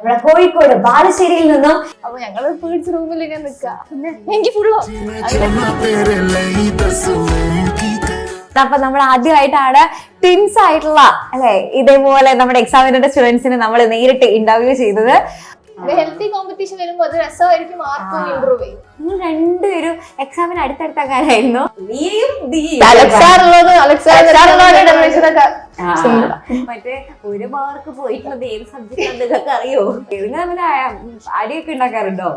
നമ്മുടെ കോഴിക്കോട് ബാലുശ്ശേരിയിൽ നിന്നും. അപ്പൊ ഞങ്ങള് പേടിച്ച് റൂമിൽ ഇങ്ങനെ നിൽക്കുക. പിന്നെ എനിക്ക് ഫുള്ളോ അപ്പൊ നമ്മൾ ആദ്യമായിട്ടാണ് ട്വിൻസ് ആയിട്ടുള്ള അല്ലെ ഇതേപോലെ നമ്മുടെ എക്സാമിന്റെ സ്റ്റുഡൻസിന് നമ്മൾ നേരിട്ട് ഇന്റർവ്യൂ ചെയ്തത്. ഹെൽത്തി കോമ്പറ്റീഷൻ വരുമ്പോൾ അത് രസമായിരിക്കും, മാർക്കും ഇമ്പ്രൂവ് ചെയ്യും. നിങ്ങൾ രണ്ടുപേരും എക്സാമിന് അടുത്തടുത്തക്കാരായിരുന്നു. മറ്റേ ഒരു മാർക്ക് പോയിട്ടുള്ളത് ഏത് സബ്ജക്റ്റ് നിങ്ങൾക്ക് അറിയോ? നിങ്ങൾ തമ്മിൽ അടിയൊക്കെ ഉണ്ടാക്കാറുണ്ടോ?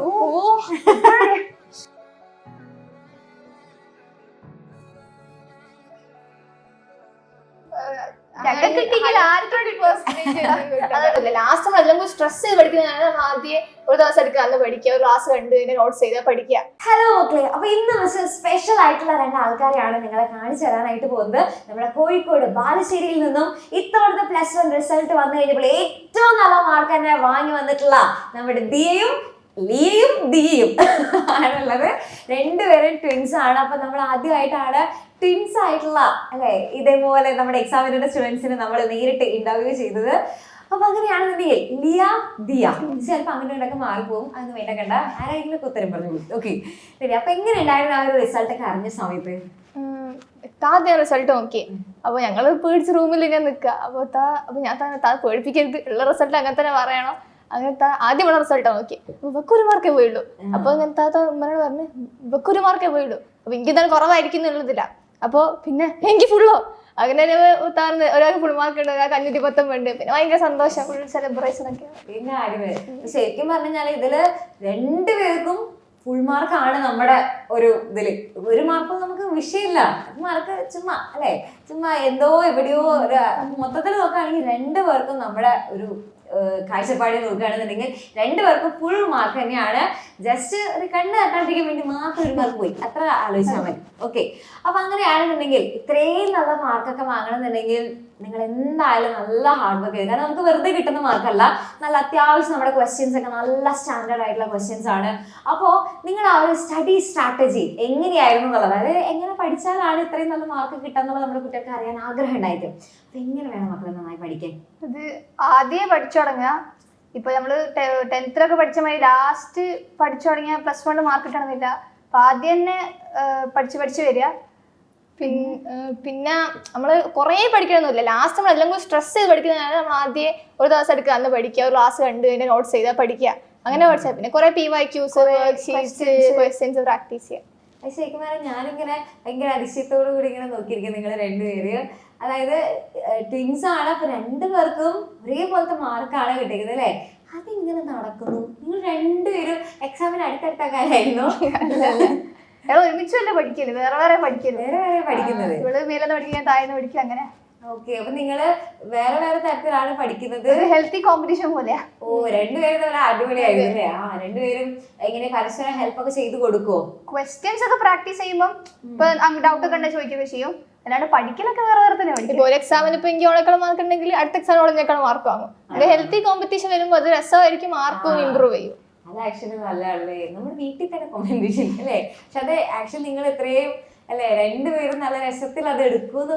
ലാസ്റ്റ് എല്ലാം സ്ട്രെസ് ചെയ്ത് പഠിക്കുന്നതാണ്. ആദ്യം ഒരു ദിവസം എടുക്കുക, അന്ന് പഠിക്കുക, ഒരു ക്ലാസ് കണ്ട് നോട്ട്സ് ചെയ്താൽ പഠിക്കുക. ഹലോ മക്കളെ, അപ്പൊ ഇന്ന് സ്പെഷ്യൽ ആയിട്ടുള്ള രണ്ട് ആൾക്കാരെയാണ് നിങ്ങളെ കാണിച്ചു തരാനായിട്ട് പോകുന്നത്. നമ്മുടെ കോഴിക്കോട് ബാലുശ്ശേരിയിൽ നിന്നും ഇത്തവണത്തെ +1 റിസൾട്ട് വന്നു കഴിഞ്ഞപ്പോൾ ഏറ്റവും നല്ല മാർക്ക് തന്നെ വാങ്ങി വന്നിട്ടുള്ള നമ്മുടെ ദിയയും ദിയയും ആണുള്ളത്. രണ്ടുപേരും ട്വിൻസ് ആണ്. അപ്പൊ നമ്മൾ ആദ്യമായിട്ടാണ് ട്വിൻസ് ആയിട്ടുള്ള അല്ലെ ഇതേപോലെ നമ്മുടെ എക്സാമിന്റെ സ്റ്റുഡൻസിന് നമ്മൾ നേരിട്ട് ഇന്റർവ്യൂ ചെയ്തത്. അപ്പൊ അങ്ങനെയാണെന്നുണ്ടെങ്കിൽ ദിയ ചിലപ്പോ അങ്ങനെയൊക്കെ മാറിപ്പോകും, അതൊന്നും വേണ്ടക്കണ്ട. ആരെങ്കിലും ഉത്തരം പറഞ്ഞു. ഓക്കെ, ശരി. അപ്പൊ എങ്ങനെ ഉണ്ടായിരുന്നു ആ ഒരു റിസൾട്ട് ഒക്കെ അറിഞ്ഞ സമയത്ത്? ആദ്യം റിസൾട്ട് നോക്കി. അപ്പൊ ഞങ്ങള് പേടിച്ച് റൂമിൽ ഇങ്ങനെ നിൽക്കുക. അപ്പൊ ഞാൻ പേടിപ്പിക്കരുത്, ഉള്ള റിസൾട്ട് അങ്ങനെ തന്നെ പറയണം. അങ്ങനത്തെ ആദ്യമുള്ള റിസൾട്ട് നോക്കി. ഇവക്കൊരു മാർക്കേ പോയുള്ളൂ. അപ്പൊ ഇങ്ങനത്തെ ഉമ്മനോട് പറഞ്ഞു ഇവക്കൊരു മാർക്കേ പോയുള്ളൂ, അപ്പൊ എനിക്ക് തന്നെ കുറവായിരിക്കും എന്നുള്ളതില്ല. അപ്പൊ പിന്നെ എനിക്ക് ഫുള്ളോ അങ്ങനെ ഒരാൾക്ക് ഫുൾ മാർക്ക് ഉണ്ട്, ഒരാൾക്ക് 519 ഉണ്ട്. പിന്നെ ഭയങ്കര സന്തോഷം, ഫുൾ സെലിബ്രേഷൻ ഒക്കെ. പിന്നെ ശരിക്കും പറഞ്ഞാൽ ഇതില് രണ്ടുപേർക്കും ഫുൾ മാർക്കാണ് നമ്മുടെ ഒരു ഇതില്. ഒരു മാർക്കും നമുക്ക് വിഷയമില്ല, മാർക്ക് ചുമ്മാ അല്ലെ, ചുമ്മാ എന്തോ എവിടെയോ. മൊത്തത്തിൽ നോക്കുകയാണെങ്കിൽ രണ്ടുപേർക്കും നമ്മുടെ ഒരു കാഴ്ചപ്പാടിൽ നോക്കുകയാണെന്നുണ്ടെങ്കിൽ രണ്ടുപേർക്കും ഫുൾ മാർക്ക് തന്നെയാണ്. ജസ്റ്റ് ഒരു കണ്ണ് തട്ടാണ്ടിരിക്കാൻ വേണ്ടി മാത്രം ഒരു മാർക്ക് പോയി, അത്ര ആലോചിച്ചാൽ മതി. ഓക്കെ, അപ്പൊ അങ്ങനെയാണെന്നുണ്ടെങ്കിൽ ഇത്രയും നല്ല മാർക്കൊക്കെ വാങ്ങണമെന്നുണ്ടെങ്കിൽ നിങ്ങൾ എന്തായാലും നല്ല ഹാർഡ് വർക്ക് ചെയ്ത്. കാരണം നമുക്ക് വെറുതെ കിട്ടുന്ന മാർക്കല്ല, നല്ല അത്യാവശ്യം നമ്മുടെ ക്വസ്റ്റ്യൻസ് ഒക്കെ നല്ല സ്റ്റാൻഡേർഡ് ആയിട്ടുള്ള ക്വസ്റ്റ്യൻസ് ആണ്. അപ്പോൾ നിങ്ങളുടെ ആ ഒരു സ്റ്റഡി സ്ട്രാറ്റജി എങ്ങനെയായിരുന്നു എന്നുള്ളത്, അതായത് എങ്ങനെ പഠിച്ചാലാണ് ഇത്രയും നല്ല മാർക്ക് കിട്ടുക എന്നുള്ളത് നമ്മുടെ കുട്ടികൾക്ക് അറിയാൻ ആഗ്രഹം ഉണ്ടായിരിക്കും. അപ്പൊ എങ്ങനെ വേണം മക്കളെ നന്നായി പഠിക്കാൻ? ഇത് ആദ്യമേ പഠിച്ചു തുടങ്ങുക. ഇപ്പൊ നമ്മള് 10th പഠിച്ച മാതിരി ലാസ്റ്റ് പഠിച്ചു തുടങ്ങിയ +1 മാർക്ക് കിട്ടണമെന്നില്ല. അപ്പൊ ആദ്യം തന്നെ പഠിച്ച് വരിക. പിന്നെ നമ്മള് കുറേ പഠിക്കണമെന്നില്ല. ലാസ്റ്റ് നമ്മൾ എല്ലാം കൂടി സ്ട്രെസ് ചെയ്ത് പഠിക്കുന്നതാണ്. നമ്മൾ ആദ്യം ഒരു ദിവസം എടുക്കുക, അന്ന് പഠിക്കുക, ഒരു ക്ലാസ് കണ്ട് അതിന്റെ നോട്ട്സ് ചെയ്താൽ പഠിക്കുക. അങ്ങനെ പഠിച്ചാൽ പിന്നെ കുറെ PYQs, ക്വസ്റ്റ്യൻസ് പ്രാക്ടീസ് ചെയ്യുക. ശരിക്കും പറഞ്ഞാൽ ഞാനിങ്ങനെ ഭയങ്കര അതിശയത്തോടു കൂടി ഇങ്ങനെ നോക്കിയിരിക്കും നിങ്ങൾ രണ്ടുപേര്. അതായത് ട്വിൻസ് ആണ്, അപ്പൊ രണ്ടുപേർക്കും ഒരേപോലത്തെ മാർക്കാണ് കിട്ടിയിരിക്കുന്നത് അല്ലെ. അതെങ്ങനെ നടക്കുന്നു? നിങ്ങൾ രണ്ടുപേരും എക്സാമിന് അടുത്തടുത്തക്കാരായിരുന്നു? ഒരുമിച്ചല്ല പഠിക്കല്, വേറെ പഠിക്കുന്നത്. ഇവള് മേലെന്ന് പഠിക്കുക, താഴ്ന്ന് പഠിക്കുക, അങ്ങനെ. ഓക്കെ, അപ്പൊ നിങ്ങള് വേറെ തരത്തിലാണ് പഠിക്കുന്നത്. ഹെൽത്തി കോമ്പറ്റീഷൻ പോലെയാ. ഓ, രണ്ടുപേരും നല്ല അടിപൊളിയായിരുന്നു അല്ലേ? ആ, രണ്ടുപേരും എങ്ങനെ പരസ്പരം ഹെൽപ്പ് ഒക്കെ ചെയ്ത് കൊടുക്കുവോ? ക്വസ്റ്റ്യൻസ് ഒക്കെ പ്രാക്ടീസ് ചെയ്യുമ്പോൾ ഇപ്പൊ ഡൗട്ട് ഒക്കെ ഉണ്ടെങ്കിൽ ചോദിക്കുകയൊക്കെ ചെയ്യും. അല്ലാണ്ട് പഠിക്കലൊക്കെ വേറെ തന്നെ പഠിക്കും. ഒരു എക്സാമിന് ഇപ്പൊ എനിക്ക് ഓളേക്കാൾ മാർക്ക് ഉണ്ടെങ്കിൽ അടുത്ത എക്സാമിന് ഓളേക്കാൾ മാർക്ക് വാങ്ങും. ഹെൽത്തി കോമ്പറ്റീഷൻ വരുമ്പോൾ അത് രസമായിരിക്കും, മാർക്കും ഇമ്പ്രൂവ് ചെയ്യും. അത് ആക്ച്വലി നല്ലതല്ലേ, നമ്മുടെ വീട്ടിൽ തന്നെ കോമ്പറ്റീഷൻ അല്ലേ. പക്ഷെ അത് ആക്ച്വലി നിങ്ങൾ ഇത്രയും അല്ലെ രണ്ടുപേരും നല്ല രസത്തിൽ അത് എടുക്കുന്നത്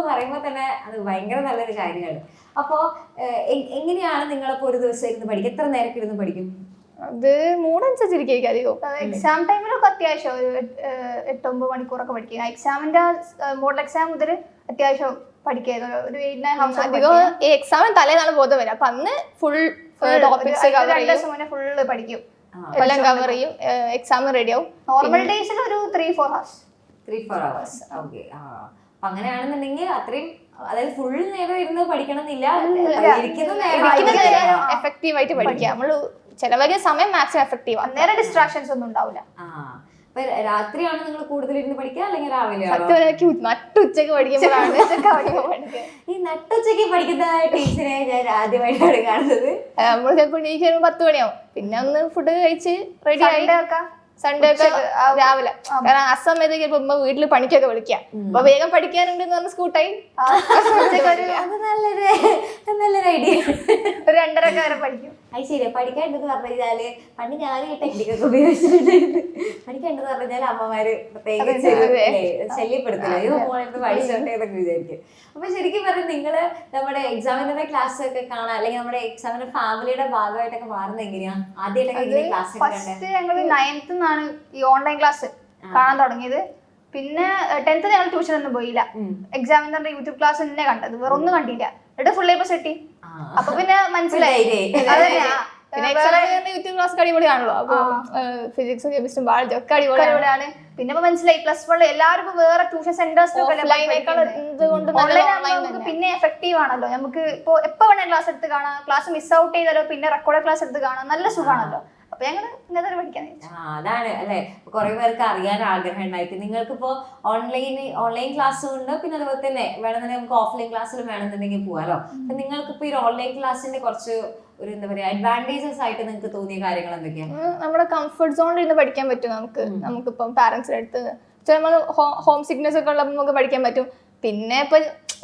പറയുമ്പോൾ തന്നെ അത് ഭയങ്കര നല്ലൊരു കാര്യമാണ്. അപ്പോൾ എങ്ങനെയാണ് നിങ്ങളിപ്പോ ഒരു ദിവസം ഇരുന്ന് പഠിക്കും? എത്ര നേരം ഇരുന്ന് പഠിക്കും? അത് മൂടനുസരിച്ചിരിക്കും അധികം. എക്സാം ടൈമിലൊക്കെ അത്യാവശ്യം ഒരു 8-9 മണിക്കൂറൊക്കെ പഠിക്കുക. എക്സാമിന്റെ മോഡൽ എക്സാം മുതൽ അത്യാവശ്യം പഠിക്കുക. ഒരു 8-9 അധികം ഈ എക്സാമിന് തലേന്നാണ് ബോധം വരിക. അപ്പൊ അന്ന് ഫുൾ ടോപ്പിക്സ് 2 ദിവസം മുന്നേ ഫുള്ള് പഠിക്കും, എല്ലാം കവർ ചെയ്യും. എക്സാം റെഡി ആവും. നോർമൽ ഡേയ്സിൽ ഒരു 3-4 hours. 3-4 hours. ഓക്കെ, അങ്ങനെയാണെന്നുണ്ടെങ്കിൽ അത്രയും, അതായത് ഫുൾ നേരം ഇരുന്ന് പഠിക്കണം എന്നില്ല, എഫക്റ്റീവ് ആയിട്ട് പഠിക്കുക. നമ്മള് ചിലവരെ സമയം മാക്സിമം എഫക്റ്റീവ് ആണ്, നേരെ ഡിസ്ട്രാക്ഷൻസ് ഒന്നും ഉണ്ടാവില്ല. രാത്രിയാണ് നിങ്ങൾ കൂടുതൽ ഇരുന്ന് പഠിക്കുക അല്ലെങ്കിൽ രാവിലെ? നട്ടുച്ചക്ക് പഠിക്കുമ്പോഴാണ്. ഈ നട്ടുച്ചക്ക് പഠിക്കുന്ന ടീച്ചറെ ഞാൻ ആദ്യമായിട്ടാണ് കാണുന്നത്. നമ്മൾ ചിലപ്പോൾ എണീക്കാൻ 10 മണിയാവും. പിന്നെ ഒന്ന് ഫുഡ് കഴിച്ച് റെഡി ആയി സൺഡേ ഒക്കെ രാവിലെ. കാരണം ആ സമയത്തേക്ക് ഇപ്പൊ ഉമ്മ വീട്ടില് പണിക്കൊക്കെ വിളിക്കാം. അപ്പൊ വേഗം പഠിക്കാനുണ്ടെന്ന് പറഞ്ഞ സ്കൂട്ടായി നല്ലൊരു ഐഡിയ. ഒരു 2:30 വരെ പഠിക്കും. അത് ശരിയാ. പഠിക്കാണ്ടെന്ന് പറഞ്ഞു കഴിഞ്ഞാല് പണ്ട് ഞാൻ ഈ ടെക്നിക്കൊക്കെ ഉപയോഗിച്ചിട്ടുണ്ടായിരുന്നു. പഠിക്കാണ്ടെന്ന് പറഞ്ഞു കഴിഞ്ഞാൽ അമ്മമാര് പ്രത്യേകിച്ച് ശല്യപ്പെടുത്തില്ല, അയ്യോ മോളെടുത്ത് പഠിച്ചോട്ടെ എന്നൊക്കെ വിചാരിക്കും. അപ്പൊ ശരിക്കും പറഞ്ഞാൽ നിങ്ങള് നമ്മുടെ എക്സാമിനറെ ക്ലാസ് ഒക്കെ കാണാൻ അല്ലെങ്കിൽ നമ്മുടെ എക്സാമിന്റെ ഫാമിലിയുടെ ഭാഗമായിട്ടൊക്കെ മാറുന്നത് എങ്ങനെയാ? ആദ്യമായിട്ടൊക്കെ ക്ലാസ് ഫസ്റ്റ് ഞങ്ങള് 9th നിന്നാണ് ഈ ഓൺലൈൻ ക്ലാസ് കാണാൻ തുടങ്ങിയത്. പിന്നെ 10th ഞങ്ങൾ ട്യൂഷൻ ഒന്നും പോയില്ല, എക്സാമിനറിന്റെ യൂട്യൂബ് ക്ലാസ് തന്നെ കണ്ടത്, വേറെ ഒന്നും കണ്ടില്ല. എന്നിട്ട് ഫുൾ A+ കിട്ടി. അപ്പൊ പിന്നെ മനസ്സിലായി യൂട്യൂബ് ക്ലാസ് അടിപൊളിയാണല്ലോ. അപ്പൊ ഫിസിക്സും കെമിസ്ട്രിയും ബയോളജി ഒക്കെ അടിപൊളിയാണ്. പിന്നെ മനസ്സിലായി +1 എല്ലാവരും വേറെ ട്യൂഷൻ സെന്റേഴ്സ് പിന്നെ എഫക്റ്റീവ് ആണല്ലോ. നമുക്ക് ഇപ്പൊ എപ്പോ വേണേ ക്ലാസ് എടുത്ത് കാണാം, ക്ലാസ് മിസ് ഔട്ട് ചെയ്താലോ പിന്നെ റെക്കോർഡ് ക്ലാസ് എടുത്ത് കാണാം, നല്ല സുഖമാണല്ലോ. അപ്പൊ ഞങ്ങള് ഇന്നത്തെ പഠിക്കാൻ അതാണ് അല്ലെ. കുറെ പേർക്ക് അറിയാൻ ആഗ്രഹം ഉണ്ടായിരിക്കും. നിങ്ങൾക്കിപ്പോ ഓൺലൈൻ ക്ലാസ്സും ഉണ്ട്, പിന്നെ അതുപോലെ തന്നെ വേണമെന്നുണ്ടെങ്കിൽ നമുക്ക് ഓഫ്ലൈൻ ക്ലാസ്സിലും വേണമെന്നുണ്ടെങ്കിൽ പോകാലോ. അപ്പൊ നിങ്ങൾക്കിപ്പോ ഈ ഓൺലൈൻ ക്ലാസ്സിന്റെ കുറച്ച് ഒരു എന്താ പറയാ അഡ്വാൻറ്റേജസ് ആയിട്ട് നിങ്ങൾക്ക് തോന്നിയ കാര്യങ്ങൾ എന്തൊക്കെയാണ്? നമ്മുടെ കംഫർട്ട് സോണിൽ ഇരുന്ന് പഠിക്കാൻ പറ്റും. നമുക്കിപ്പം പാരന്റ്സിന്റെ അടുത്ത് നമ്മൾ ഹോം സിക്നെസ് ഒക്കെ ഉള്ളപ്പോൾ നമുക്ക് പഠിക്കാൻ പറ്റും. പിന്നെ ഇപ്പൊ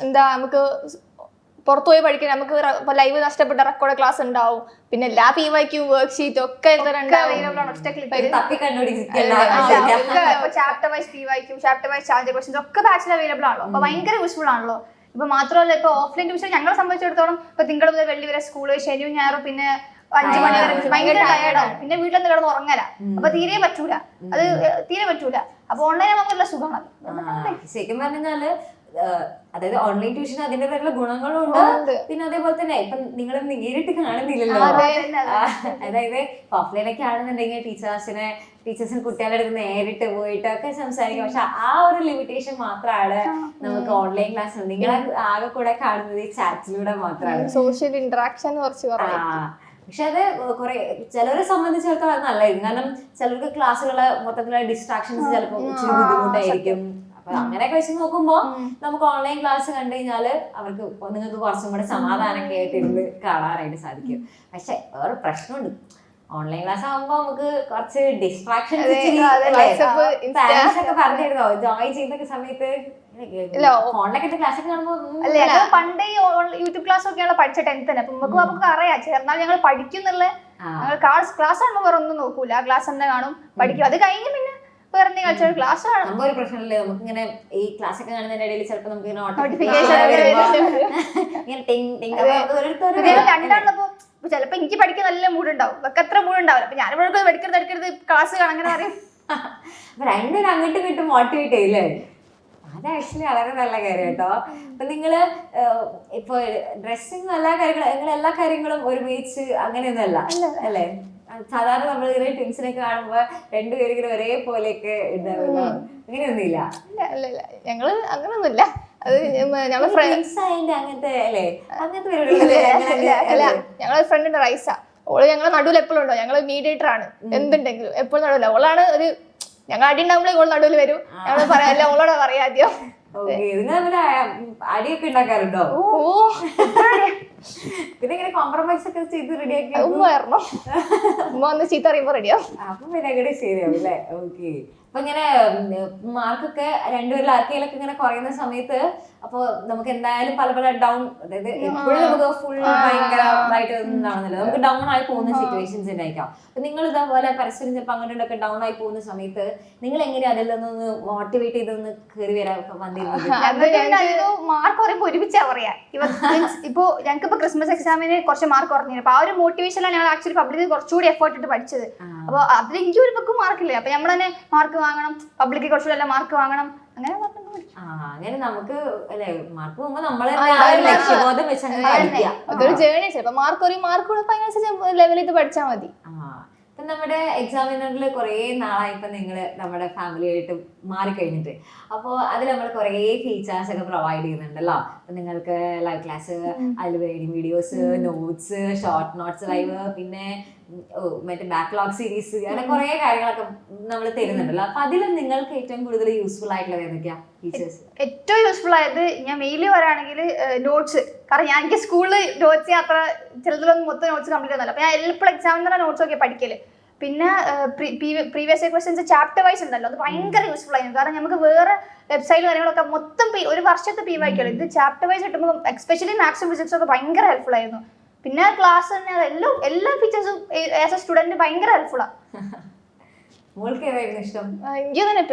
എന്താ നമുക്ക് പുറത്തു പോയി പഠിക്കാൻ നമുക്ക് ലൈവ് നഷ്ടപ്പെട്ട റെക്കോർഡ് ക്ലാസ് ഉണ്ടാവും. പിന്നെ എല്ലാ PYQ വർക്ക്ഷീറ്റ് ഒക്കെ chapter wise PYQ, chapter wise challenge questions ഒക്കെ ബാച്ചിൽ അവൈലബിൾ ആണല്ലോ. അപ്പൊ ഭയങ്കര യൂസ്ഫുൾ ആണല്ലോ. ഇപ്പൊ മാത്രമല്ല ഇപ്പൊ ഓഫ്ലൈൻ ട്യൂഷൻ ഞങ്ങളെ സംബന്ധിച്ചിടത്തോളം ഇപ്പൊ തിങ്കൾ മുതൽ വെള്ളി വരെ സ്കൂള്, ശനിയും ഞായറും പിന്നെ 5 മണി വരെ ഭയങ്കര ടയർഡാവും. പിന്നെ വീട്ടിൽ കിടന്ന് ഉറങ്ങല, അപ്പൊ തീരെ പറ്റൂല, അത് തീരെ പറ്റൂല. അപ്പൊ ഓൺലൈൻ നമുക്ക് നല്ല സുഖമാണ്. ശരിക്കും പറഞ്ഞാല് അതായത് ഓൺലൈൻ ട്യൂഷൻ അതിൻ്റെതായിട്ടുള്ള ഗുണങ്ങളും ഉണ്ട്. പിന്നെ അതേപോലെ തന്നെ ഇപ്പൊ നിങ്ങൾ നേരിട്ട് കാണുന്നില്ലല്ലോ. അതായത് ഓഫ്ലൈൻ ഒക്കെ ആണെന്നുണ്ടെങ്കിൽ ടീച്ചേഴ്സിന് കുട്ടികളുടെ അടുത്ത് നേരിട്ട് പോയിട്ടൊക്കെ സംസാരിക്കാം. പക്ഷെ ആ ഒരു ലിമിറ്റേഷൻ മാത്രമാണ് നമുക്ക് ഓൺലൈൻ ക്ലാസ്. നിങ്ങളെ ആകെ കൂടെ കാണുന്നത് ഈ ചാറ്റിലൂടെ മാത്രമാണ്. സോഷ്യൽ ഇന്ററാക്ഷൻ കുറച്ച് പക്ഷെ അത് കുറെ ചിലരെ സംബന്ധിച്ചിടത്തോളം അത് നല്ലതായിരിക്കും. കാരണം ചിലർക്ക് ക്ലാസ്സുകളെ മൊത്തത്തിലുള്ള ഡിസ്ട്രാക്ഷൻസ് ചിലപ്പോൾ ഇച്ചിരി ബുദ്ധിമുട്ടായിരിക്കും. അപ്പൊ അങ്ങനെയൊക്കെ വെച്ച് നോക്കുമ്പോ നമുക്ക് ഓൺലൈൻ ക്ലാസ് കണ്ടു കഴിഞ്ഞാല് അവർക്ക് നിങ്ങൾക്ക് കുറച്ചും കൂടെ സമാധാനമൊക്കെ ആയിട്ട് ഇരുന്ന് കാണാനായിട്ട് സാധിക്കും. പക്ഷെ വേറെ പ്രശ്നമുണ്ട്, ഓൺലൈൻ ക്ലാസ് ആകുമ്പോ നമുക്ക് കുറച്ച് ഡിസ്ട്രാക്ഷൻസ് ഒക്കെ പറഞ്ഞിരുന്നോ ജോയിൻ ചെയ്യുന്ന സമയത്ത്? ഫോണിലൊക്കെ ക്ലാസ് ഒക്കെ കാണുമ്പോ പണ്ടേ യൂട്യൂബ് ക്ലാസ് ഒക്കെയാണ് പഠിച്ച 10th തന്നെ. അപ്പൊ നമുക്ക് അറിയാം ചേർന്നാൽ ഞങ്ങൾ പഠിക്കുന്നുള്ള ക്ലാസ് കാണുമ്പോൾ വേറെ ഒന്നും നോക്കൂല, ക്ലാസ് തന്നെ കാണും, പഠിക്കും. അത് കഴിഞ്ഞ് പിന്നെ ക്ലാസ് ഒരു പ്രശ്നമല്ലേ നമുക്ക് ഇങ്ങനെ ഈ ക്ലാസ് ഒക്കെ കാണുന്നതിന്റെ ഇടയിൽ ചിലപ്പോൾ നമുക്ക് രണ്ടാണപ്പോ ചിലപ്പോ എനിക്ക് പഠിക്കാൻ നല്ല മൂടുണ്ടാവും, ഒക്കെ അത്ര മൂടുണ്ടാവില്ല. അപ്പൊ ഞാൻ പഠിക്കരുത് ക്ലാസ് കാണാൻ അങ്ങനെ പറയും. അപ്പൊ രണ്ടും അങ്ങോട്ടും ഇങ്ങോട്ടും മോട്ടിവേറ്റ് ചെയ്യില്ലേ? അത് ആക്ച്വലി വളരെ നല്ല കാര്യം കേട്ടോ. അപ്പൊ നിങ്ങള് ഇപ്പൊ ഡ്രസ്സിങ് എല്ലാ കാര്യങ്ങളും ഒരുമിച്ച് അങ്ങനെയൊന്നും അല്ല അല്ലേ? സാധാരണ നമ്മളിങ്ങനെ ട്വിൻസിനൊക്കെ കാണുമ്പോ രണ്ടുപേരും ഇങ്ങനെ ഒരേപോലെയൊക്കെ ഉണ്ടാവില്ല, അങ്ങനെയൊന്നുമില്ല. ഞങ്ങള് അങ്ങനൊന്നുമില്ല. അത് ഞങ്ങളെ അങ്ങനത്തെ അല്ലേ? അങ്ങനത്തെ ഞങ്ങളെ ഫ്രണ്ടിന്റെ റൈസ, ഓള് ഞങ്ങളെ നടുവിൽ എപ്പോഴും ഉണ്ടോ, ഞങ്ങള് മീഡിയേറ്റർ ആണ്. എന്തുണ്ടെങ്കിലും എപ്പോഴും നടുവില്ല. ഓളാണ് ഒരു ഞങ്ങൾ അടി ഉണ്ടാകുമ്പോഴേ ഓൾ നടുവിൽ വരും. ഞങ്ങള് പറയാല്ല, ഓളോടെ പറയാ ആദ്യം. അടിയൊക്കെ ഉണ്ടാക്കാറുണ്ടോ? പിന്നെ ഇങ്ങനെ കോംപ്രമൈസ് ഒക്കെ ചെയ്ത് റെഡിയാക്കി ഉമ്മ വന്ന് ചീത്ത അറിയുമ്പോ റെഡിയാവും. അപ്പൊ പിന്നെ അങ്ങനെ ശരിയാവും അല്ലേ? ഓക്കെ. അപ്പൊ ഇങ്ങനെ മാർക്കൊക്കെ രണ്ടുപേരിൽ ആർക്കെങ്കിലൊക്കെ ഇങ്ങനെ കുറയുന്ന സമയത്ത് അപ്പൊ നമുക്ക് എന്തായാലും പല ഡൗൺ, അതായത് എപ്പോഴും നമുക്ക് ഫുൾ ഭയങ്കരമായിട്ട് ഉണ്ടാവുന്നില്ല, നമുക്ക് ഡൗൺ ആയി പോകുന്ന സിറ്റുവേഷൻസ് ഉണ്ടായിരിക്കാം. അപ്പൊ നിങ്ങൾ ഇതേപോലെ പരസ്പരം ചിലപ്പോൾ അങ്ങോട്ടൊക്കെ ഡൗൺ ആയി പോകുന്ന സമയത്ത് നിങ്ങൾ എങ്ങനെ അതിൽ നിന്നൊന്ന് മോട്ടിവേറ്റ് ചെയ്തൊന്ന് കയറി വരാൻ വന്നിരുന്നത്? മാർക്ക് പറയുമ്പോ ഒരുമിച്ചാ പറയാ. ഇപ്പൊ ഞങ്ങൾക്ക് ക്രിസ്മസ് എക്സാമിന് കുറച്ച് മാർക്ക് കുറഞ്ഞു. അപ്പൊ ആ ഒരു മോട്ടിവേഷനിലാണ് ഞങ്ങൾ ആക്ച്വലി പബ്ലിക് കുറച്ചുകൂടി എഫേർട്ട് ഇട്ട് പഠിച്ചത്. അപ്പൊ അതിൽ എനിക്ക് ഒരു പക്കം മാർക്കില്ലേ, അപ്പൊ നമ്മൾ തന്നെ മാർക്ക് വാങ്ങണം, പബ്ലിക് കുറച്ചുകൂടി നല്ല മാർക്ക് വാങ്ങണം, അങ്ങനെ അങ്ങനെ നമുക്ക് അല്ലെ മാർക്ക് പോകുമ്പോ നമ്മളെ ലക്ഷ്യബോധം വെച്ച് അതൊരു ജേർണി. ചിലപ്പോ മാർക്ക് അതിനനുസരിച്ച് ലെവലിൽ ഇത് പഠിച്ചാൽ മതി. ഇപ്പം നമ്മുടെ എക്സാമിനറിൽ കുറേ നാളായി ഇപ്പം നിങ്ങൾ നമ്മുടെ ഫാമിലിയായിട്ട് മാറിക്കഴിഞ്ഞിട്ട്. അപ്പോൾ അതിൽ നമ്മൾ കുറേ ഫീച്ചേഴ്സ് ഒക്കെ പ്രൊവൈഡ് ചെയ്യുന്നുണ്ടല്ലോ. അപ്പം നിങ്ങൾക്ക് ലൈവ് ക്ലാസ്, അതിൽ videos, notes, short notes live, പിന്നെ മറ്റേ ബാക്ക്ലോഗ് സീരീസ്, അങ്ങനെ കുറേ കാര്യങ്ങളൊക്കെ നമ്മൾ തരുന്നുണ്ടല്ലോ. അപ്പം അതിൽ നിങ്ങൾക്ക് ഏറ്റവും കൂടുതൽ യൂസ്ഫുൾ ആയിട്ടുള്ളത് എന്തൊക്കെയാ ഫീച്ചേഴ്സ്? ഏറ്റവും യൂസ്ഫുൾ ആയത് ഞാൻ മെയിലി പറയുകയാണെങ്കിൽ നോട്ട്സ്. കാരണം ഞാൻ എനിക്ക് സ്കൂളിൽ നോട്ട്സ് അത്ര ചിലതിലൊന്നും മൊത്തം നോട്ട്സ് കംപ്ലീറ്റ് ഒന്നുമല്ല. അപ്പോൾ ഞാൻ എപ്പോഴും എക്സാമിന് നോട്ട്സ് ഒക്കെ പഠിക്കല്. പിന്നെ പ്രീവിയസ് ക്വസ്റ്റ്യൻസ് ചാപ്റ്റർ വൈസ് ഉണ്ടല്ലോ, അത് ഭയങ്കര യൂസ്ഫുൾ ആയിരുന്നു. കാരണം നമുക്ക് വേറെ വെബ്സൈറ്റ് കാര്യങ്ങളൊക്കെ മൊത്തം ഒരു വർഷത്തെ PYQ, ഇത് ചാപ്റ്റർ വൈസ് കിട്ടുമ്പോൾ എസ്പെഷ്യലി മാത്സും ഫിസിക്സും ഒക്കെ ഭയങ്കര ഹെൽപ്ഫുൾ ആയിരുന്നു. പിന്നെ ക്ലാസ് തന്നെ എല്ലാ ഫീച്ചേഴ്സും ആസ് എ സ്റ്റുഡന്റ് ഭയങ്കര ഹെൽപ്ഫുള്ളാണ്. മോൾക്ക് ഏതായിരുന്നു ഇഷ്ടം? എനിക്ക് തന്നെ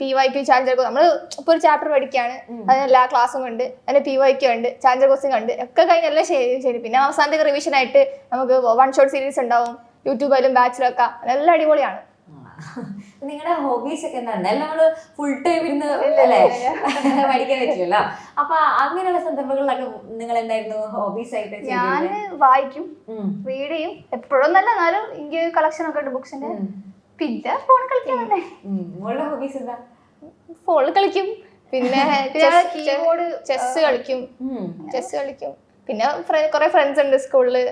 PYQ ചാലഞ്ചർ നമ്മൾ ഇപ്പോൾ ഒരു ചാപ്റ്റർ പഠിക്കുകയാണ്, അതിന് എല്ലാ ക്ലാസ്സും ഉണ്ട്, അതിന് PYQ ഉണ്ട്, ചാലഞ്ചർ കോഴ്സിംഗ് ഉണ്ട്, ഒക്കെ കഴിഞ്ഞെല്ലാം ശരി. പിന്നെ അവസാനത്തെ റിവിഷൻ ആയിട്ട് നമുക്ക് 1 ഷോട്ട് സീരീസ് ഉണ്ടാവും, യൂട്യൂബിലും ബാച്ചിലും ഒക്കെ, അതെല്ലാം അടിപൊളിയാണ്. നിങ്ങളുടെ ഹോബീസ് ഒക്കെ എന്താണ്? നമ്മള് ഫുൾ ടൈം ഇരുന്ന് അല്ലേ പഠിക്കാൻ പറ്റില്ലല്ലോ. അപ്പൊ അങ്ങനെയുള്ള സന്ദർഭങ്ങളിലൊക്കെ നിങ്ങൾ എന്തായിരുന്നു ഹോബീസ് ആയിട്ട്? ഞാൻ വായിക്കും, റീഡ് ചെയ്യും, എപ്പോഴും നല്ല, എന്നാലും എനിക്ക് കളക്ഷൻ ഒക്കെ ഉണ്ട് ബുക്സിന്റെ. പിന്നെ ഫോൺ കളിക്കാൻ തന്നെ. മോളുടെ ഹോബീസ് എന്താ? ഫോണിൽ കളിക്കും, പിന്നെ കീബോർഡ്, ചെസ് കളിക്കും. പിന്നെ കുറെ ഫ്രണ്ട്സ് ഉണ്ട് സ്കൂളില്.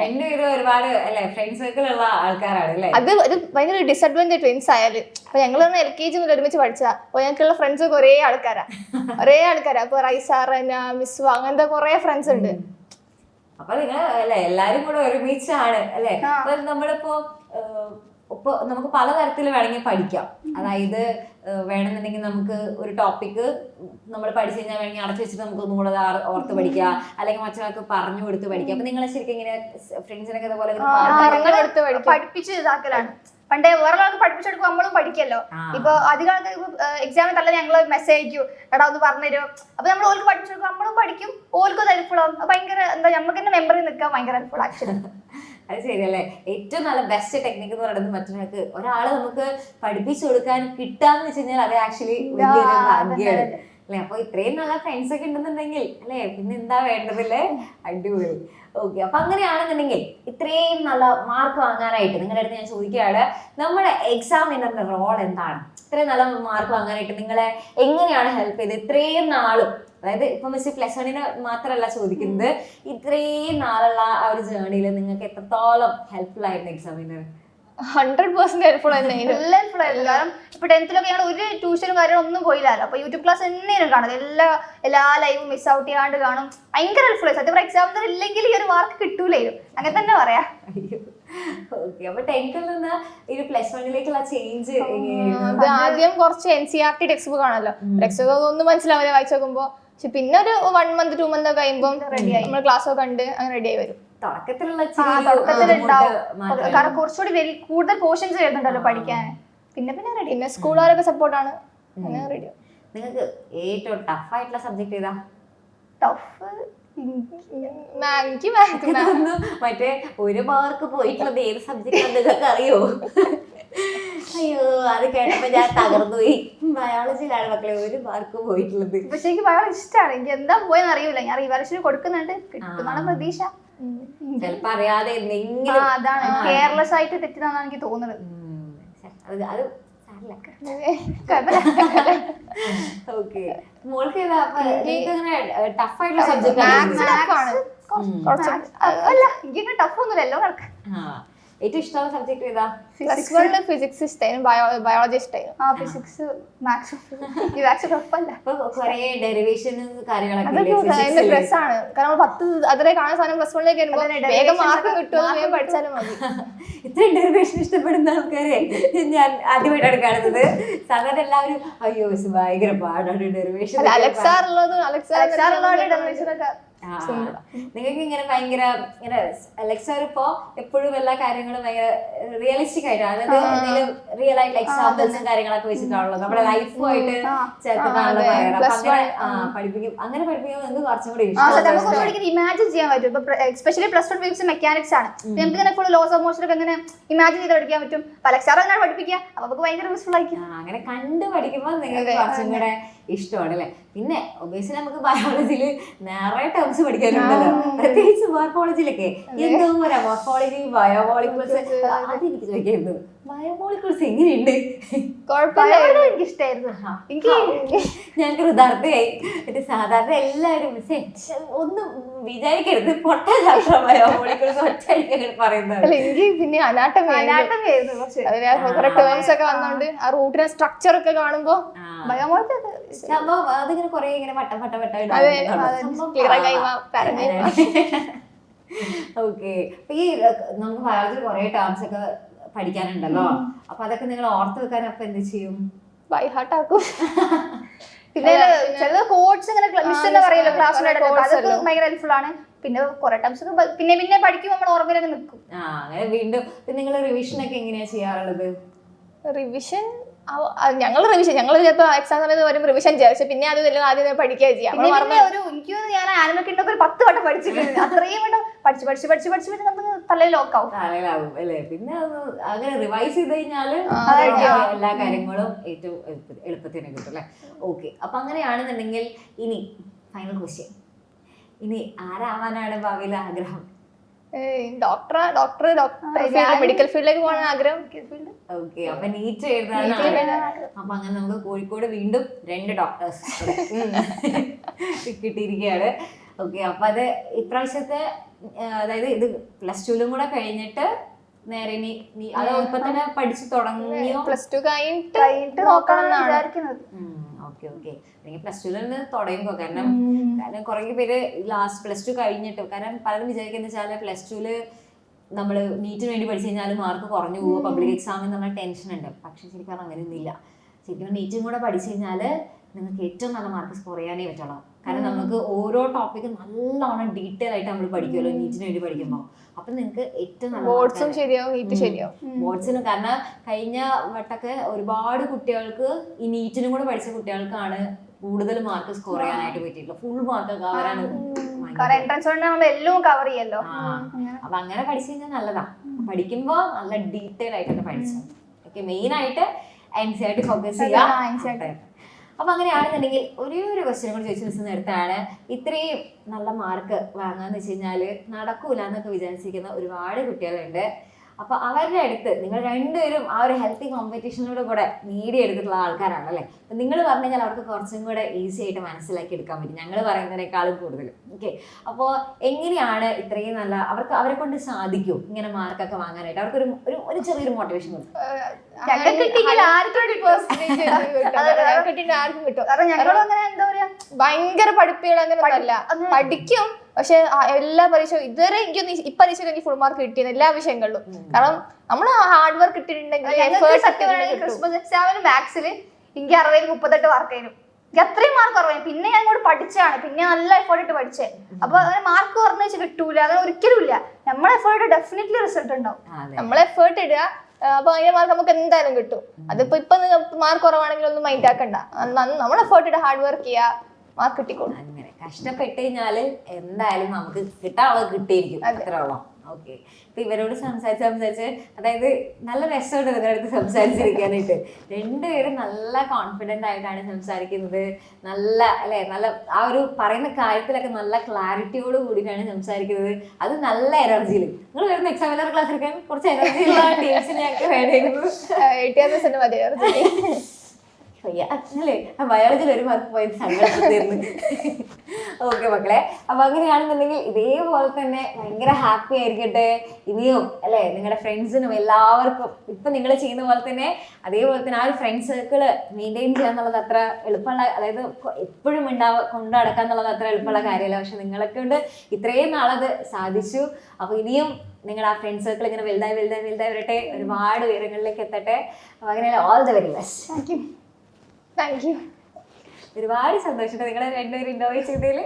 രണ്ടുപേരും ഒരുപാട് അല്ലെ ഫ്രണ്ട്സ് സർക്കിൾ ഉള്ള ആൾക്കാരാണ് അല്ലേ? അത് ഭയങ്കര ഡിസഡ്വാൻറ്റേജ് ട്വിൻസ് ആയാല്. അപ്പൊ ഞങ്ങൾ LKG മുതൽ ഒരുമിച്ച് പഠിച്ചതാ. അപ്പൊ ഞങ്ങൾക്കുള്ള ഫ്രണ്ട്സ് ഒക്കെ ഒരേ ആൾക്കാരാ. അപ്പൊ റൈസാർ, മിസ്വ, അങ്ങനത്തെ കുറെ ഫ്രണ്ട്സ് ഉണ്ട്. അപ്പൊ നിങ്ങൾ അല്ലെ എല്ലാരും കൂടെ ഒരുമിച്ചാണ് അല്ലെ? അപ്പൊ നമ്മളിപ്പോ ഇപ്പൊ നമുക്ക് പലതരത്തിൽ വേണമെങ്കിൽ പഠിക്കാം. അതായത് വേണമെന്നുണ്ടെങ്കിൽ നമുക്ക് ഒരു ടോപ്പിക്ക് നമ്മൾ പഠിച്ചു കഴിഞ്ഞാൽ വേണമെങ്കിൽ അടച്ചു വെച്ചിട്ട് നമുക്ക് ഒന്നും കൂടെ ഓർത്ത് പഠിക്കാം, അല്ലെങ്കിൽ മറ്റൊരാൾക്ക് പറഞ്ഞു കൊടുത്ത് പഠിക്കാം. അപ്പൊ നിങ്ങൾ ശരിക്കും ഇങ്ങനെ ഫ്രണ്ട്സിനൊക്കെ ഇതുപോലെ പഠിപ്പിച്ച് ഇതാക്കലാണ്. പണ്ടേ വേറൊരാൾക്ക് പഠിപ്പിച്ചെടുക്കും, നമ്മളും പഠിക്കല്ലോ. ഇപ്പൊ അധികം ആൾക്ക് എക്സാമിന് തല്ല ഞങ്ങള് മെസ്സേജ് അയക്കൂ, എടാ ഒന്ന് പറഞ്ഞുതരും. അപ്പൊ നമ്മൾ ഓൾക്ക് പഠിപ്പിച്ചെടുക്കും, നമ്മളും പഠിക്കും, ഓൾക്കും ഹെൽപ്ഫുൾ ആവും. ഭയങ്കര എന്താ നമുക്ക് തന്നെ മെമ്മറി നിൽക്കാൻ ഭയങ്കര ഹെൽപ്ഫുൾ ആക്ച്വലി. അത് ശരിയല്ലേ? ഏറ്റവും നല്ല ബെസ്റ്റ് ടെക്നിക്ക് എന്ന് പറയുന്നത് മറ്റൊരാൾക്ക് ഒരാളെ നമുക്ക് പഠിപ്പിച്ചു കൊടുക്കാൻ കിട്ടാന്ന് വെച്ച് കഴിഞ്ഞാൽ അത് ആക്ച്വലി വലിയൊരു ഭാഗ്യമാണ് അല്ലെ? അപ്പൊ ഇത്രയും നല്ല ഫ്രണ്ട്സ് ഒക്കെ ഉണ്ടെന്നുണ്ടെങ്കിൽ അല്ലെ പിന്നെ എന്താ വേണ്ടതല്ലേ? അടിപൊളി. ഓക്കെ, അപ്പൊ അങ്ങനെയാണെന്നുണ്ടെങ്കിൽ ഇത്രയും നല്ല മാർക്ക് വാങ്ങാനായിട്ട് നിങ്ങളുടെ അടുത്ത് ഞാൻ ചോദിക്കുകയാണ്, നമ്മുടെ എക്സാമിനറിന്റെ റോൾ എന്താണ്? ഇത്രയും നല്ല മാർക്ക് വാങ്ങാനായിട്ട് നിങ്ങളെ എങ്ങനെയാണ് ഹെൽപ്പ് ചെയ്തത് ഇത്രയും നാളും? അതായത് ഇപ്പൊ മിസ് +1 മാത്രമല്ല ചോദിക്കുന്നത്, ഇത്രയും നാളുള്ള ആ ഒരു ജേർണിയിൽ നിങ്ങൾക്ക് എത്രത്തോളം ഹെൽപ്ഫുൾ ആയിരുന്നു എക്സാമിനർ? 100% ഹെൽപ്ഫുൾ ആയിരുന്നു. എല്ലാം ഹെൽപ്ഫുൾ ആയിരുന്നു. കാരണം ഇപ്പൊ 10th ഞങ്ങൾ ഒരു ട്യൂഷനും കാര്യങ്ങളും ഒന്നും പോയില്ലല്ലോ. അപ്പൊ യൂട്യൂബ് ക്ലാസ് തന്നെയാണ് കാണുന്നത്. എല്ലാ ലൈവും മിസ് ഔട്ട് ചെയ്യാണ്ട് കാണും. ഭയങ്കര ഹെൽപ്ഫുൾ ആയി. സത്യം എക്സാമിനർ ഇല്ലെങ്കിൽ ഈ ഒരു മാർക്ക് കിട്ടൂലായിരുന്നു, അങ്ങനെ തന്നെ പറയാം. ഓക്കെ, അപ്പൊ 10th നിന്ന് ഒരു +1 ചേഞ്ച്? ആദ്യം കുറച്ച് NCERT ടെക്സ്റ്റ് ബുക്ക് ആണല്ലോ, ടെക്സ്റ്റ് ബുക്ക് ഒന്നും മനസ്സിലാവില്ല വായിച്ചു നോക്കുമ്പോ. പക്ഷെ പിന്നെ ഒരു 1 month 2 month ഒക്കെ കഴിയുമ്പോൾ നമ്മൾ ക്ലാസ് ഒക്കെ കണ്ട് അങ്ങനെ റെഡി ആയി വരും. കാരണം കുറച്ചുകൂടി കൂടുതൽ പോർഷൻസ് വരുന്നുണ്ടല്ലോ പഠിക്കാൻ. പിന്നെ റെഡി. പിന്നെ സ്കൂളുകാരൊക്കെ സപ്പോർട്ടാണ്, അങ്ങനെ റെഡി. നിങ്ങൾക്ക് ഏറ്റവും ടഫ് ആയിട്ടുള്ള സബ്ജക്ട് ഏതാ? ടഫ് മറ്റേ 1 മാർക്ക് പോയിട്ടുള്ളത് ഏത് സബ്ജക്റ്റ് നിങ്ങൾക്ക് അറിയോ? അയ്യോ, അത് കേട്ടപ്പോ ഞാൻ തകർന്നു പോയി. ബയോളജിയിലാണ് മക്കളെ 1 മാർക്ക് പോയിട്ടുള്ളത്. പക്ഷെ എനിക്ക് ബയോളജി ഇഷ്ടമാണ്. എനിക്ക് എന്താ പോയെന്ന് അറിയില്ല. ഞാൻ റിവാലുവേഷൻ കൊടുക്കുന്നുണ്ട്, കിട്ടുന്നാണ് പ്രതീക്ഷ. ചിലപ്പോ അറിയാതെ എന്തെങ്കിലും അതാണ് കെയർലെസ് ആയിട്ട് തെറ്റിനാണ് എനിക്ക് തോന്നുന്നത്. അത് ഓക്കെ, മോൾക്ക് ഏതാ ടഫ് ആയിട്ടുള്ള സബ്ജക്ട്? അല്ല, എനിക്ക് ടഫ് ഒന്നുമില്ല, എല്ലാം കണക്ക്. ഏറ്റവും ഇഷ്ടമുള്ള സബ്ജക്ട് ഏതാ? +1 ഫിസിക്സ് ഇഷ്ടമായിരുന്നു, ബയോളജി ഇഷ്ടമായിരുന്നു. Physics, maths. ഈ മാത്സ് ടഫല്ല. കുറെ ഡെറിവേഷനും കാര്യങ്ങളൊക്കെ രസമാണ്. കാരണം 10 അതിലെ കാണുന്ന സാധനം +1 വരുമ്പോൾ വേഗം മാർക്ക് കിട്ടുമോ വേഗം പഠിച്ചാലും മതി. ഇത്രയും ഡെറിവേഷൻ ഇഷ്ടപ്പെടുന്ന ആൾക്കാരെ ഞാൻ ആദ്യമായിട്ടാണ് കാണുന്നത്. സാധാരണ എല്ലാവരും അയ്യോ ഭയങ്കര പാടാണ് ഡെറിവേഷൻ. നിങ്ങൾക്ക് ഇങ്ങനെ ഭയങ്കര ഇങ്ങനെ ലെക്ചർ ഇപ്പോ എപ്പോഴും എല്ലാ കാര്യങ്ങളും ഭയങ്കര റിയലിസ്റ്റിക് ആയിട്ടാണ്, അതായത് എന്തെങ്കിലും റിയൽ ആയിട്ടുള്ള എക്സാമ്പിൾസും കാര്യങ്ങളൊക്കെ വെച്ചിട്ടാണല്ലോ നമ്മുടെ ലൈഫുമായിട്ട് ചേർത്തിട്ടാണല്ലോ പഠിപ്പിക്കും. അങ്ങനെ പഠിപ്പിക്കുമ്പോൾ നിങ്ങൾക്ക് കുറച്ചും കൂടി ഇഷ്ടം ഇമാജിൻ ചെയ്യാൻ പറ്റും. ഇപ്പൊ എസ്പെഷ്യലി +1 ഫിസിക്സ് മെക്കാനിക്സ് ആണ്. നമുക്ക് ഇങ്ങനെ ഫുൾ ലോസ് ഓഫ് മോഷൻ ഒക്കെ എങ്ങനെ ഇമാജിൻ ചെയ്ത് പഠിക്കാൻ പറ്റും. ലെക്ചർ അങ്ങനെ പഠിപ്പിക്കുക, അപ്പൊ നമുക്ക് ഭയങ്കര യൂസ്ഫുൾ ആയിരിക്കും. അങ്ങനെ കണ്ടു പഠിക്കുമ്പോൾ നിങ്ങൾക്ക് കുറച്ചും കൂടെ ഇഷ്ടമാണ് അല്ലെ? പിന്നെ ഒബിയസ്ലി നമുക്ക് ബയോളജിയിൽ നിറയെ ടേംസ് പഠിക്കാനുണ്ടല്ലോ, പ്രത്യേകിച്ച് മോർഫോളജിയിലൊക്കെ. എന്തോ മോർഫോളജി, ബയോമോളിക്യൂൾസ്, അതെനിക്ക് ചോദിക്കായിരുന്നു. ബയോമോളിക്യൂൾസ് എങ്ങനെയുണ്ട്? എനിക്ക് ഇഷ്ടമായിരുന്നു. ഞങ്ങൾക്ക് ഹൃദാർത്ഥയായി. എന്നിട്ട് സാധാരണ എല്ലാവരും ഒന്നും വിചാരിക്കരുത്, പൊട്ട ശാസ്ത്രം ബയോമോളിക്യൂൾസ് ഒറ്റയടിക്കാൻ പറയുന്നത്. പിന്നെ അനാട്ടമി ആയിരുന്നു. കുറെ ടേംസ് ഒക്കെ വന്നോണ്ട് ആ റൂട്ടിന്റെ സ്ട്രക്ചർ ഒക്കെ കാണുമ്പോ സംഭവം അതിങ്ങനെ കൊറേ ഇങ്ങനെ വട്ടം ഓക്കെ. അപ്പൊ ഈ നമുക്ക് ബയോളജി കുറെ ടേംസ് ഒക്കെ പഠിക്കാനുണ്ടല്ലോ, അപ്പൊ അതൊക്കെ നിങ്ങൾ ഓർത്ത് വെക്കാൻ അപ്പൊ എന്ത് ചെയ്യും? ബൈ ഹാർട്ട് ആക്കും. പിന്നെ ചില കോഡ്സ് ഇങ്ങനെ മിസ് എന്ന് പറയല്ലോ ക്ലാസ്സിൽ, അതൊക്കെ ഭയങ്കര ഹെൽപ്ഫുൾ ആണ്. പിന്നെ കുറെ ടൈംസ് ഒക്കെ പിന്നെ പിന്നെ പഠിക്കുമ്പോൾ നമ്മൾ ഓർമ്മയിലൊക്കെ നിൽക്കും. അങ്ങനെ വീണ്ടും നിങ്ങൾ റിവിഷൻ ഒക്കെ എങ്ങനെയാ ചെയ്യാറുള്ളത്? റിവിഷൻ ഞങ്ങൾ ചിലപ്പോൾ എക്സാം സമയത്ത് വരും റിവിഷൻ ചെയ്യാം. പക്ഷെ പിന്നെ അത് ആദ്യം പഠിക്കുക ചെയ്യാം. എനിക്ക് ഞാൻ ആനിമക്കിണ്ടൊക്കെ ഒരു 10 വട്ടം പഠിച്ചിട്ടുണ്ട്. അത്രയും വട്ടം പഠിച്ച് നമുക്ക് തലയിൽ ലോക്കാവും അല്ലേ? പിന്നെ അങ്ങനെ റിവൈസ് ചെയ്ത് കഴിഞ്ഞാല് എല്ലാ കാര്യങ്ങളും ഏറ്റവും എളുപ്പത്തിന് കിട്ടും അല്ലെ? ഓക്കെ, അപ്പൊ അങ്ങനെയാണെന്നുണ്ടെങ്കിൽ ഇനി ഫൈനൽ ക്വസ്റ്റ്യൻ, ഇനി ആരാവാനാണ് ഭാവിയിലെ ആഗ്രഹം? ഡോക്ടർ മെഡിക്കൽ ഫീൽഡിലേക്ക് പോകാൻ ആഗ്രഹം. ഓക്കെ, അപ്പൊ നീറ്റ് എഴുതാനാണ്. അപ്പൊ അങ്ങനെ നമുക്ക് കോഴിക്കോട് വീണ്ടും 2 ഡോക്ടേഴ്സ് കിട്ടിയിരിക്കുകയാണ്. ഓക്കെ, അപ്പൊ അത് ഇപ്രാവശ്യത്തെ അതായത് ഇത് +2 കൂടെ കഴിഞ്ഞിട്ട് നേരെ ഇനി അത് ഇപ്പൊ തന്നെ പഠിച്ചു തുടങ്ങിയോ? +2 കഴിഞ്ഞിട്ട് നോക്കണം എന്നാണ് വിചാരിക്കുന്നത്. ഓക്കെ ഓക്കെ, അല്ലെങ്കിൽ +2 തുടങ്ങുമ്പോ, കാരണം കുറെ പേര് ലാസ്റ്റ് +2 കഴിഞ്ഞിട്ട്, കാരണം പലരും വിചാരിക്കുന്ന വെച്ചാൽ +2 നമ്മള് നീറ്റിന് വേണ്ടി പഠിച്ചു കഴിഞ്ഞാൽ മാർക്ക് കുറഞ്ഞു പോവുക, പബ്ലിക് എക്സാം എന്നുള്ള ടെൻഷൻ ഉണ്ട്. പക്ഷെ ശരിക്കും അങ്ങനെയൊന്നുമില്ല. ശരിക്കും നീറ്റും കൂടെ പഠിച്ചു കഴിഞ്ഞാൽ നിങ്ങൾക്ക് ഏറ്റവും നല്ല മാർക്ക് സ്കോർ ചെയ്യാനേ പറ്റുള്ളൂ. കാരണം നമുക്ക് ഓരോ ടോപ്പിക്കും നല്ലോണം ഡീറ്റെയിൽ ആയിട്ട് നമ്മൾ പഠിക്കുമല്ലോ നീറ്റിന് വേണ്ടി പഠിക്കുമ്പോൾ. അപ്പൊ നിങ്ങൾക്ക് ഏറ്റവും നല്ല ബോർഡ്സും ശരിയാവും, നീറ്റ് ശരിയാവും. ബോർഡ്സിനും, കാരണം കഴിഞ്ഞ വട്ടൊക്കെ ഒരുപാട് കുട്ടികൾക്ക് ഈ നീറ്റിനും കൂടെ പഠിച്ച കുട്ടികൾക്കാണ് കൂടുതൽ മാർക്ക് സ്കോർ ചെയ്യാനായിട്ട് പറ്റിയിട്ടുള്ളത്. Full mark കവറാണ്. എല്ലാം കവർ ചെയ്യല്ലോ. അപ്പൊ അങ്ങനെ പഠിച്ചു കഴിഞ്ഞാൽ നല്ലതാ. പഠിക്കുമ്പോ നല്ല ഡീറ്റെയിൽ ആയിട്ട് പഠിച്ചു. ഓക്കെ, മെയിൻ ആയിട്ട് NCERT ഫോക്കസ് ചെയ്യാം. അപ്പൊ അങ്ങനെയാണെന്നുണ്ടെങ്കിൽ ഒരു ക്വസ്റ്റ്യൻ കൂടി ചോദിച്ചു മിസ് നേരത്താണ്, ഇത്രയും നല്ല മാർക്ക് വാങ്ങാന്ന് വെച്ച് കഴിഞ്ഞാല് നടക്കൂല എന്നൊക്കെ വിചാരിച്ചിരിക്കുന്ന ഒരുപാട് കുട്ടികളുണ്ട്. അപ്പൊ അവരുടെ അടുത്ത് നിങ്ങൾ രണ്ടുപേരും ആ ഒരു ഹെൽത്തി കോമ്പറ്റീഷനോട് കൂടെ നേടിയെടുത്തിട്ടുള്ള ആൾക്കാരാണ് അല്ലേ? അപ്പൊ നിങ്ങൾ പറഞ്ഞു കഴിഞ്ഞാൽ അവർക്ക് കുറച്ചും കൂടെ ഈസി ആയിട്ട് മനസ്സിലാക്കി എടുക്കാൻ പറ്റും, ഞങ്ങൾ പറയുന്നതിനേക്കാളും കൂടുതൽ. ഓക്കെ, അപ്പോൾ എങ്ങനെയാണ് ഇത്രയും നല്ല അവരെ കൊണ്ട് സാധിക്കും ഇങ്ങനെ മാർക്കൊക്കെ വാങ്ങാനായിട്ട്? അവർക്കൊരു ഒരു ചെറിയൊരു മോട്ടിവേഷൻ കൊടുക്കും. ഭയങ്കര പഠിപ്പുകൾ അങ്ങനെ അല്ല, പഠിക്കും. പക്ഷെ എല്ലാ പരീക്ഷയും ഇതുവരെ എനിക്കൊന്നും ഈ പരീക്ഷയിൽ എനിക്ക് ഫുൾ മാർക്ക് കിട്ടിയത് എല്ലാ വിഷയങ്ങളിലും. കാരണം നമ്മൾ ഹാർഡ് വർക്ക് ഇട്ടിട്ടുണ്ടെങ്കിൽ ക്രിസ്മസ് എക്സാമിന് മാത്സില് എനിക്ക് 60 38 മാർക്കായിരുന്നു. എനിക്ക് അത്രയും മാർക്ക് കുറവായിരുന്നു. പിന്നെ ഞാൻ ഇങ്ങോട്ട് പഠിച്ചാണ്, പിന്നെ നല്ല എഫേർട്ട് ഇട്ട് പഠിച്ചേ. അപ്പൊ അങ്ങനെ മാർക്ക് കുറഞ്ഞ വെച്ച് കിട്ടൂല, അങ്ങനെ ഒരിക്കലും ഇല്ല. നമ്മളെ എഫേർട്ട് ഡെഫിനറ്റ്ലി റിസൾട്ട് ഉണ്ടാവും. നമ്മളെ എഫേർട്ട് ഇടുക, അപ്പൊ അതിന്റെ മാർക്ക് നമുക്ക് എന്തായാലും കിട്ടും. അതിപ്പോ മാർക്ക് കുറവാണെങ്കിൽ ഒന്നും മൈൻഡ് ആക്കണ്ട. നമ്മൾ എഫേർട്ട് ഇടുക, ഹാർഡ് വർക്ക് ചെയ്യുക, മാർക്ക് കിട്ടിക്കോളും. അങ്ങനെ കഷ്ടപ്പെട്ട് കഴിഞ്ഞാല് എന്തായാലും നമുക്ക് കിട്ടാനുള്ളത് കിട്ടിയിരിക്കും, അത്ര ഉള്ളൂ. ഓക്കെ, ഇപ്പൊ ഇവരോട് സംസാരിച്ച് അതായത് നല്ല രസമുണ്ട് നിങ്ങളുടെ അടുത്ത് സംസാരിച്ചിരിക്കാനായിട്ട്. രണ്ടുപേരും നല്ല കോൺഫിഡന്റ് ആയിട്ടാണ് സംസാരിക്കുന്നത്. നല്ല അല്ലെ, നല്ല ആ ഒരു പറയുന്ന കാര്യത്തിലൊക്കെ നല്ല ക്ലാരിറ്റിയോട് കൂടിയിട്ടാണ് സംസാരിക്കുന്നത്. അത് നല്ല എനർജിയിൽ. നിങ്ങൾ വരുന്ന എക്സാമിനർ ക്ലാസ് എടുക്കാൻ കുറച്ച് എനർജിയുള്ള ടീംസിനെ ഞങ്ങൾക്ക് വേണ്ടിയിരുന്നു. അല്ലേ, ബയോളജിയിൽ ഒരു മാർക്ക് പോയത് സങ്കടപ്പെട്ടിരുന്നു. ഓക്കെ മക്കളെ, അപ്പൊ അങ്ങനെയാണെന്നുണ്ടെങ്കിൽ ഇതേപോലെ തന്നെ ഭയങ്കര ഹാപ്പി ആയിരിക്കട്ടെ ഇനിയും അല്ലെ, നിങ്ങളുടെ ഫ്രണ്ട്സിനും എല്ലാവർക്കും ഇപ്പൊ നിങ്ങൾ ചെയ്യുന്ന പോലെ തന്നെ അതേപോലെ തന്നെ ആ ഒരു ഫ്രണ്ട് സർക്കിള് മെയിൻറ്റെയിൻ ചെയ്യാന്നുള്ളത് അത്ര എളുപ്പമുള്ള, അതായത് എപ്പോഴും കൊണ്ടു നടക്കാന്നുള്ളത് അത്ര എളുപ്പമുള്ള കാര്യമല്ല. പക്ഷെ നിങ്ങളൊക്കെ കൊണ്ട് ഇത്രയും നാളത് സാധിച്ചു. അപ്പൊ ഇനിയും നിങ്ങളുടെ ആ ഫ്രണ്ട് സർക്കിൾ ഇങ്ങനെ വലുതായി വരട്ടെ, ഒരുപാട് ഉയരങ്ങളിലേക്ക് എത്തട്ടെ. അപ്പൊ അങ്ങനെ all the very best. Thank you. ഒരുപാട് സന്തോഷം നിങ്ങളെ രണ്ടുപേരും ഇന്റർവ്യൂ ചെയ്തതിൽ.